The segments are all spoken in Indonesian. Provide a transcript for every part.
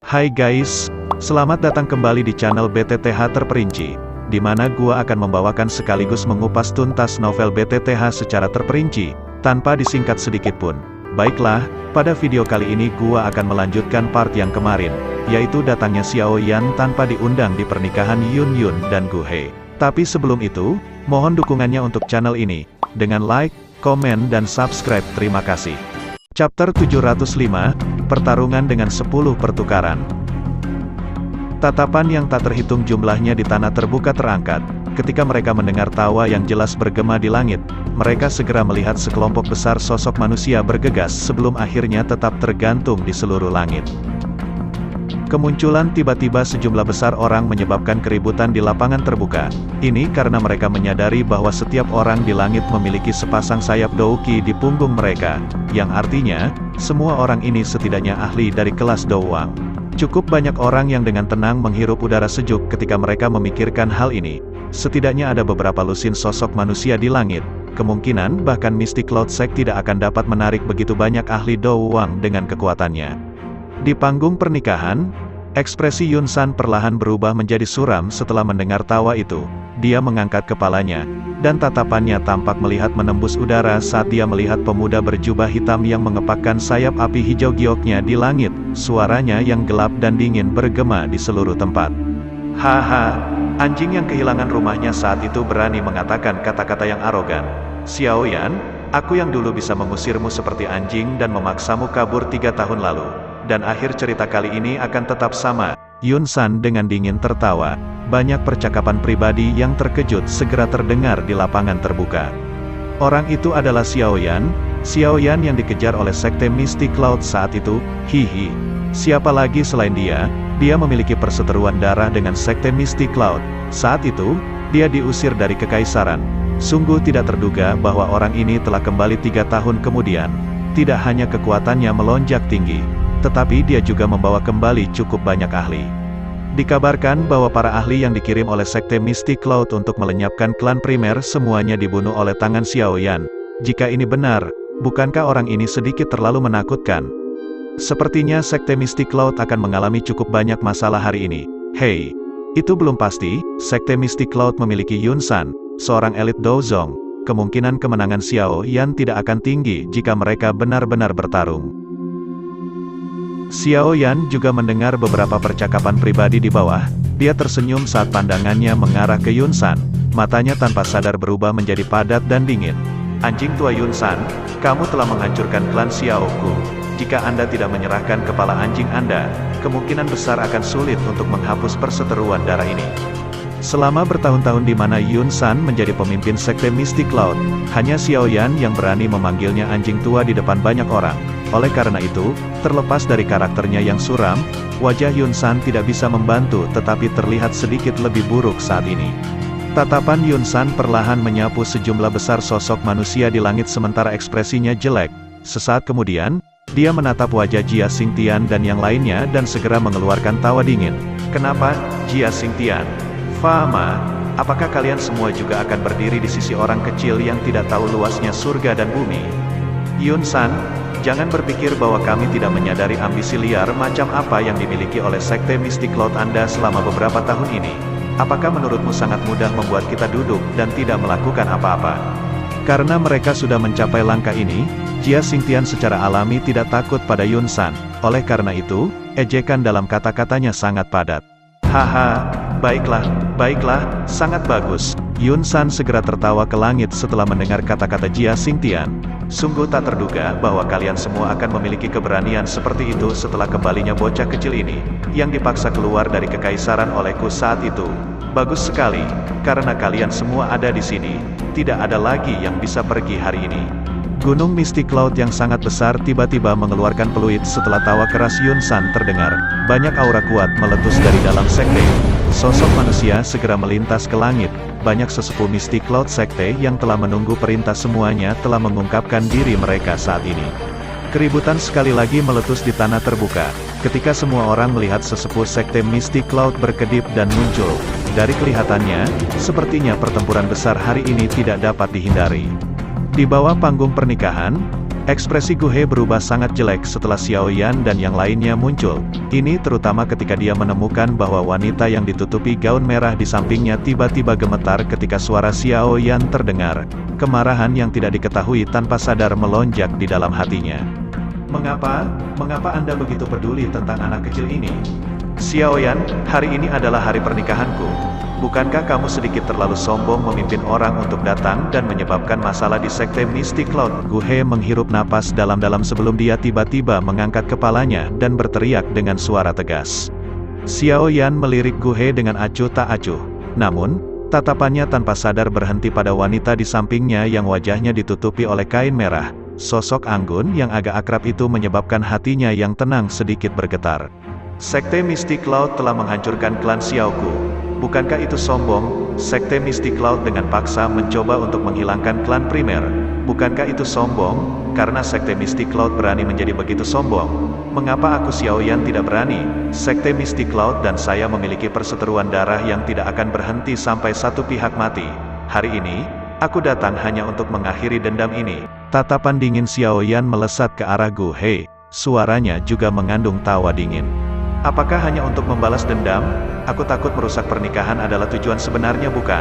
Hai guys, selamat datang kembali di channel BTTH Terperinci, di mana gua akan membawakan sekaligus mengupas tuntas novel BTTH secara terperinci, tanpa disingkat sedikit pun. Baiklah, pada video kali ini gua akan melanjutkan part yang kemarin, yaitu datangnya Xiao Yan tanpa diundang di pernikahan Yun Yun dan Gu He. Tapi sebelum itu, mohon dukungannya untuk channel ini, dengan like, komen dan subscribe, terima kasih. Chapter 705, Pertarungan dengan 10 Pertukaran. Tatapan yang tak terhitung jumlahnya di tanah terbuka terangkat, ketika mereka mendengar tawa yang jelas bergema di langit, mereka segera melihat sekelompok besar sosok manusia bergegas sebelum akhirnya tetap tergantung di seluruh langit. Kemunculan tiba-tiba sejumlah besar orang menyebabkan keributan di lapangan terbuka. Ini karena mereka menyadari bahwa setiap orang di langit memiliki sepasang sayap Douqi di punggung mereka, yang artinya, semua orang ini setidaknya ahli dari kelas Douwang. Cukup banyak orang yang dengan tenang menghirup udara sejuk ketika mereka memikirkan hal ini. Setidaknya ada beberapa lusin sosok manusia di langit. Kemungkinan bahkan Mystic Cloud Sect tidak akan dapat menarik begitu banyak ahli Douwang dengan kekuatannya. Di panggung pernikahan, ekspresi Yun San perlahan berubah menjadi suram setelah mendengar tawa itu. Dia mengangkat kepalanya, dan tatapannya tampak melihat menembus udara saat dia melihat pemuda berjubah hitam yang mengepakkan sayap api hijau gioknya di langit. Suaranya yang gelap dan dingin bergema di seluruh tempat. Haha, anjing yang kehilangan rumahnya saat itu berani mengatakan kata-kata yang arogan. Xiao Yan, aku yang dulu bisa mengusirmu seperti anjing dan memaksamu kabur 3 tahun lalu. Dan akhir cerita kali ini akan tetap sama. Yun San dengan dingin tertawa. Banyak percakapan pribadi yang terkejut segera terdengar di lapangan terbuka. Orang itu adalah Xiao Yan yang dikejar oleh Sekte Mystic Cloud saat itu. Hihi. Siapa lagi selain dia? Dia memiliki perseteruan darah dengan Sekte Mystic Cloud. Saat itu, dia diusir dari Kekaisaran. Sungguh tidak terduga bahwa orang ini telah kembali 3 tahun kemudian. Tidak hanya kekuatannya melonjak tinggi, tetapi dia juga membawa kembali cukup banyak ahli. Dikabarkan bahwa para ahli yang dikirim oleh Sekte Mystic Cloud untuk melenyapkan klan primer semuanya dibunuh oleh tangan Xiao Yan. Jika ini benar, bukankah orang ini sedikit terlalu menakutkan? Sepertinya Sekte Mystic Cloud akan mengalami cukup banyak masalah hari ini. Hei, itu belum pasti. Sekte Mystic Cloud memiliki Yun San, seorang elit Douzong. Kemungkinan kemenangan Xiao Yan tidak akan tinggi jika mereka benar-benar bertarung. Xiao Yan juga mendengar beberapa percakapan pribadi di bawah. Dia tersenyum saat pandangannya mengarah ke Yun San. Matanya tanpa sadar berubah menjadi padat dan dingin. Anjing tua Yun San, kamu telah menghancurkan klan Xiaoku. Jika Anda tidak menyerahkan kepala anjing Anda, kemungkinan besar akan sulit untuk menghapus perseteruan darah ini. Selama bertahun-tahun di mana Yun San menjadi pemimpin Sekte Mystic Cloud, hanya Xiao Yan yang berani memanggilnya anjing tua di depan banyak orang. Oleh karena itu, terlepas dari karakternya yang suram, wajah Yun San tidak bisa membantu tetapi terlihat sedikit lebih buruk saat ini. Tatapan Yun San perlahan menyapu sejumlah besar sosok manusia di langit sementara ekspresinya jelek. Sesaat kemudian, dia menatap wajah Jia Xingtian dan yang lainnya dan segera mengeluarkan tawa dingin. Kenapa, Jia Xingtian? Fama, apakah kalian semua juga akan berdiri di sisi orang kecil yang tidak tahu luasnya surga dan bumi? Yun San, jangan berpikir bahwa kami tidak menyadari ambisi liar macam apa yang dimiliki oleh Sekte Mystic Cloud Anda selama beberapa tahun ini. Apakah menurutmu sangat mudah membuat kita duduk dan tidak melakukan apa-apa? Karena mereka sudah mencapai langkah ini, Jia Xingtian secara alami tidak takut pada Yun San. Oleh karena itu, ejekan dalam kata-katanya sangat padat. Haha, baiklah, sangat bagus. Yun San segera tertawa ke langit setelah mendengar kata-kata Jia Xingtian. Sungguh tak terduga bahwa kalian semua akan memiliki keberanian seperti itu setelah kembalinya bocah kecil ini, yang dipaksa keluar dari Kekaisaran olehku saat itu. Bagus sekali, karena kalian semua ada di sini, tidak ada lagi yang bisa pergi hari ini. Gunung Mystic Cloud yang sangat besar tiba-tiba mengeluarkan peluit setelah tawa keras Yun San terdengar. Banyak aura kuat meletus dari dalam sekte. Sosok manusia segera melintas ke langit. Banyak sesepuh Mystic Cloud Sekte yang telah menunggu perintah semuanya telah mengungkapkan diri mereka saat ini. Keributan sekali lagi meletus di tanah terbuka. Ketika semua orang melihat sesepuh Sekte Mystic Cloud berkedip dan muncul. Dari kelihatannya, sepertinya pertempuran besar hari ini tidak dapat dihindari. Di bawah panggung pernikahan, Ekspresi Gu He berubah sangat jelek setelah Xiao Yan dan yang lainnya muncul. Ini terutama ketika dia menemukan bahwa wanita yang ditutupi gaun merah di sampingnya tiba-tiba gemetar ketika suara Xiao Yan terdengar. Kemarahan yang tidak diketahui tanpa sadar melonjak di dalam hatinya. Mengapa Anda begitu peduli tentang anak kecil ini? Xiao Yan, hari ini adalah hari pernikahanku. Bukankah kamu sedikit terlalu sombong memimpin orang untuk datang dan menyebabkan masalah di sekte Mystic Cloud? Gu He menghirup napas dalam-dalam sebelum dia tiba-tiba mengangkat kepalanya dan berteriak dengan suara tegas. Xiao Yan melirik Gu He dengan acuh tak acuh. Namun, tatapannya tanpa sadar berhenti pada wanita di sampingnya yang wajahnya ditutupi oleh kain merah. Sosok anggun yang agak akrab itu menyebabkan hatinya yang tenang sedikit bergetar. Sekte Mystic Cloud telah menghancurkan klan Xiaoku. Bukankah itu sombong? Sekte Mystic Cloud dengan paksa mencoba untuk menghilangkan klan primer. Bukankah itu sombong? Karena Sekte Mystic Cloud berani menjadi begitu sombong. Mengapa aku Xiao Yan tidak berani? Sekte Mystic Cloud dan saya memiliki perseteruan darah yang tidak akan berhenti sampai satu pihak mati. Hari ini, aku datang hanya untuk mengakhiri dendam ini. Tatapan dingin Xiao Yan melesat ke arah Gu He. Suaranya juga mengandung tawa dingin. Apakah hanya untuk membalas dendam? Aku takut merusak pernikahan adalah tujuan sebenarnya, bukan?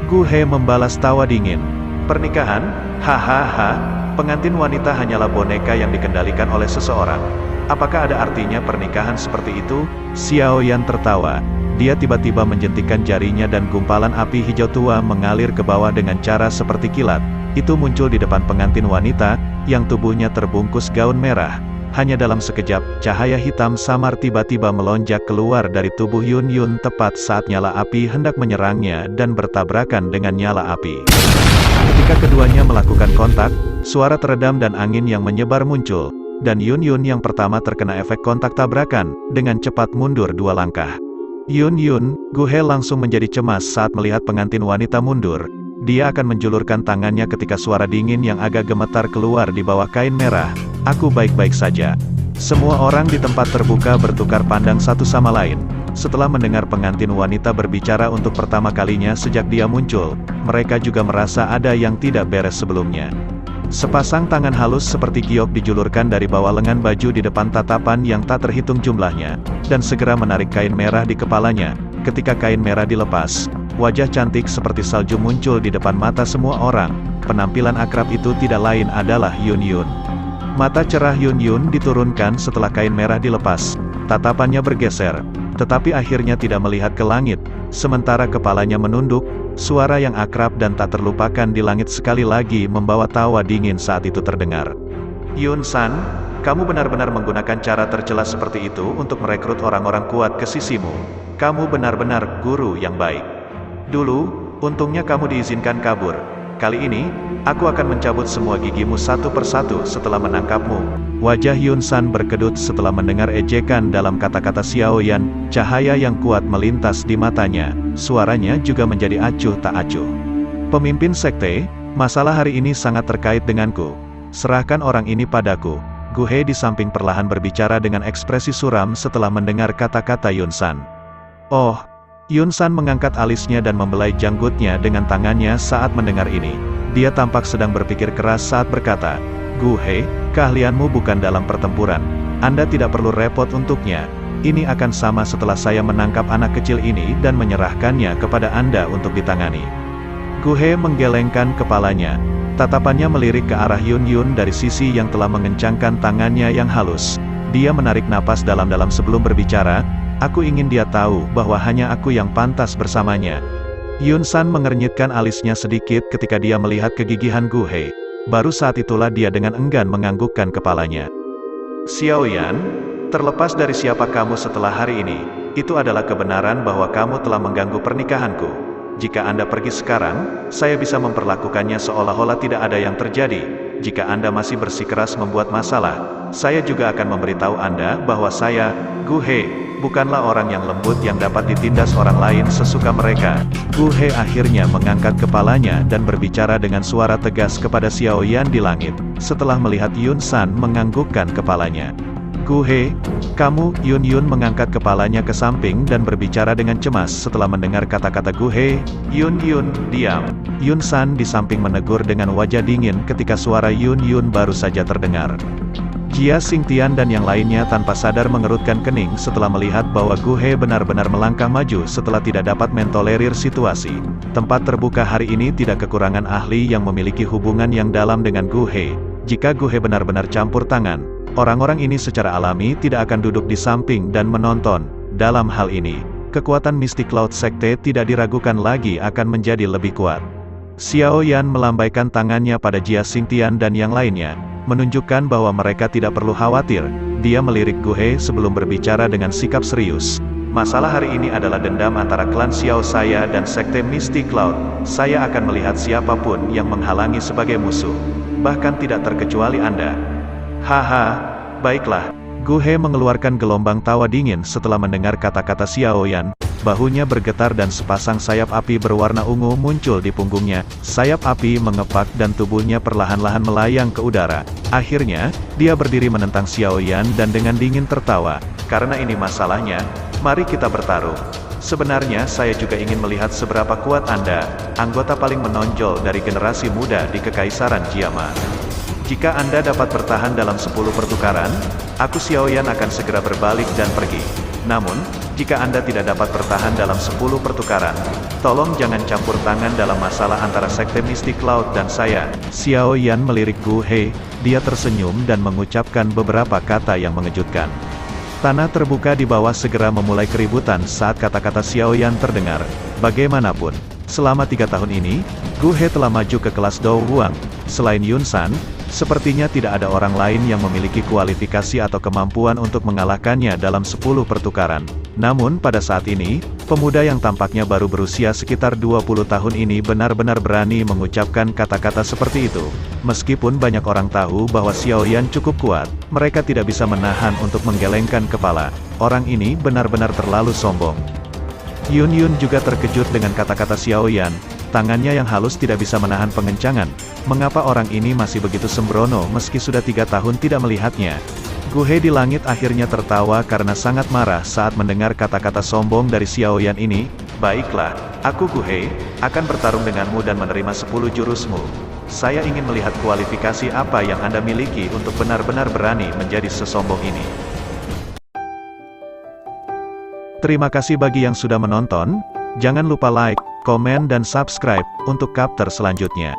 Gu He membalas tawa dingin. Pernikahan? Hahaha, pengantin wanita hanyalah boneka yang dikendalikan oleh seseorang. Apakah ada artinya pernikahan seperti itu? Xiao Yan tertawa. Dia tiba-tiba menjentikkan jarinya dan gumpalan api hijau tua mengalir ke bawah dengan cara seperti kilat. Itu muncul di depan pengantin wanita, yang tubuhnya terbungkus gaun merah. Hanya dalam sekejap, cahaya hitam samar tiba-tiba melonjak keluar dari tubuh Yun Yun tepat saat nyala api hendak menyerangnya dan bertabrakan dengan nyala api. Ketika keduanya melakukan kontak, suara teredam dan angin yang menyebar muncul, dan Yun Yun yang pertama terkena efek kontak tabrakan, dengan cepat mundur 2 langkah. Yun Yun, Gu He langsung menjadi cemas saat melihat pengantin wanita mundur. Dia akan menjulurkan tangannya ketika suara dingin yang agak gemetar keluar di bawah kain merah. Aku baik-baik saja. Semua orang di tempat terbuka bertukar pandang satu sama lain. Setelah mendengar pengantin wanita berbicara untuk pertama kalinya sejak dia muncul, mereka juga merasa ada yang tidak beres sebelumnya. Sepasang tangan halus seperti giok dijulurkan dari bawah lengan baju di depan tatapan yang tak terhitung jumlahnya, dan segera menarik kain merah di kepalanya. Ketika kain merah dilepas, wajah cantik seperti salju muncul di depan mata semua orang. Penampilan akrab itu tidak lain adalah Yun Yun. Mata cerah Yun Yun diturunkan setelah kain merah dilepas. Tatapannya bergeser, tetapi akhirnya tidak melihat ke langit. Sementara kepalanya menunduk, suara yang akrab dan tak terlupakan di langit sekali lagi membawa tawa dingin saat itu terdengar. Yun San, kamu benar-benar menggunakan cara tercela seperti itu untuk merekrut orang-orang kuat ke sisimu. Kamu benar-benar guru yang baik. Dulu, untungnya kamu diizinkan kabur. Kali ini, aku akan mencabut semua gigimu satu persatu setelah menangkapmu. Wajah Yun San berkedut setelah mendengar ejekan dalam kata-kata Xiao Yan. Cahaya yang kuat melintas di matanya. Suaranya juga menjadi acuh tak acuh. Pemimpin sekte, masalah hari ini sangat terkait denganku. Serahkan orang ini padaku. Gu He di samping perlahan berbicara dengan ekspresi suram setelah mendengar kata-kata Yun San. Oh, Yun San mengangkat alisnya dan membelai janggutnya dengan tangannya saat mendengar ini. Dia tampak sedang berpikir keras saat berkata, Gu He, keahlianmu bukan dalam pertempuran. Anda tidak perlu repot untuknya. Ini akan sama setelah saya menangkap anak kecil ini dan menyerahkannya kepada Anda untuk ditangani. Gu He menggelengkan kepalanya. Tatapannya melirik ke arah Yun Yun dari sisi yang telah mengencangkan tangannya yang halus. Dia menarik napas dalam-dalam sebelum berbicara. Aku ingin dia tahu bahwa hanya aku yang pantas bersamanya. Yun San mengernyitkan alisnya sedikit ketika dia melihat kegigihan Gu He. Baru saat itulah dia dengan enggan menganggukkan kepalanya. Xiao Yan, terlepas dari siapa kamu setelah hari ini, itu adalah kebenaran bahwa kamu telah mengganggu pernikahanku. Jika Anda pergi sekarang, saya bisa memperlakukannya seolah-olah tidak ada yang terjadi. Jika Anda masih bersikeras membuat masalah, saya juga akan memberitahu Anda bahwa saya, Gu He, bukanlah orang yang lembut yang dapat ditindas orang lain sesuka mereka. Gu He akhirnya mengangkat kepalanya dan berbicara dengan suara tegas kepada Xiao Yan di langit, setelah melihat Yun San menganggukkan kepalanya. Gu He, kamu, Yun mengangkat kepalanya ke samping dan berbicara dengan cemas setelah mendengar kata-kata Gu He. Yun, diam. Yun San di samping menegur dengan wajah dingin ketika suara Yun baru saja terdengar. Jia Xingtian dan yang lainnya tanpa sadar mengerutkan kening setelah melihat bahwa Gu He benar-benar melangkah maju setelah tidak dapat mentolerir situasi. Tempat terbuka hari ini tidak kekurangan ahli yang memiliki hubungan yang dalam dengan Gu He. Jika Gu He benar-benar campur tangan, orang-orang ini secara alami tidak akan duduk di samping dan menonton. Dalam hal ini, kekuatan Mystic Cloud Sekte tidak diragukan lagi akan menjadi lebih kuat. Xiao Yan melambaikan tangannya pada Jia Xingtian dan yang lainnya, menunjukkan bahwa mereka tidak perlu khawatir. Dia melirik Gu He sebelum berbicara dengan sikap serius. Masalah hari ini adalah dendam antara klan Xiao saya dan Sekte Mystic Cloud. Saya akan melihat siapapun yang menghalangi sebagai musuh. Bahkan tidak terkecuali Anda. Haha, baiklah. Gu He mengeluarkan gelombang tawa dingin setelah mendengar kata-kata Xiao Yan. Bahunya bergetar dan sepasang sayap api berwarna ungu muncul di punggungnya. Sayap api mengepak dan tubuhnya perlahan-lahan melayang ke udara. Akhirnya, dia berdiri menentang Xiao Yan dan dengan dingin tertawa. Karena ini masalahnya, mari kita bertarung. Sebenarnya saya juga ingin melihat seberapa kuat Anda, anggota paling menonjol dari generasi muda di Kekaisaran Jiama. Jika Anda dapat bertahan dalam 10 pertukaran, aku Xiao Yan akan segera berbalik dan pergi. Namun, jika Anda tidak dapat bertahan dalam 10 pertukaran, tolong jangan campur tangan dalam masalah antara Sekte Mystic Cloud dan saya. Xiao Yan melirik Gu He, dia tersenyum dan mengucapkan beberapa kata yang mengejutkan. Tanah terbuka di bawah segera memulai keributan saat kata-kata Xiao Yan terdengar. Bagaimanapun, selama 3 tahun ini, Gu He telah maju ke kelas Dou Huang. Selain Yun San, sepertinya tidak ada orang lain yang memiliki kualifikasi atau kemampuan untuk mengalahkannya dalam 10 pertukaran. Namun pada saat ini, pemuda yang tampaknya baru berusia sekitar 20 tahun ini benar-benar berani mengucapkan kata-kata seperti itu. Meskipun banyak orang tahu bahwa Xiao Yan cukup kuat, mereka tidak bisa menahan untuk menggelengkan kepala. Orang ini benar-benar terlalu sombong. Yun juga terkejut dengan kata-kata Xiao Yan. Tangannya yang halus tidak bisa menahan pengencangan. Mengapa orang ini masih begitu sembrono meski sudah 3 tahun tidak melihatnya? Gu He di langit akhirnya tertawa karena sangat marah saat mendengar kata-kata sombong dari Xiao Yan ini. Baiklah, aku Gu He, akan bertarung denganmu dan menerima 10 jurusmu. Saya ingin melihat kualifikasi apa yang Anda miliki untuk benar-benar berani menjadi sesombong ini. Terima kasih bagi yang sudah menonton. Jangan lupa like, komen dan subscribe untuk chapter selanjutnya.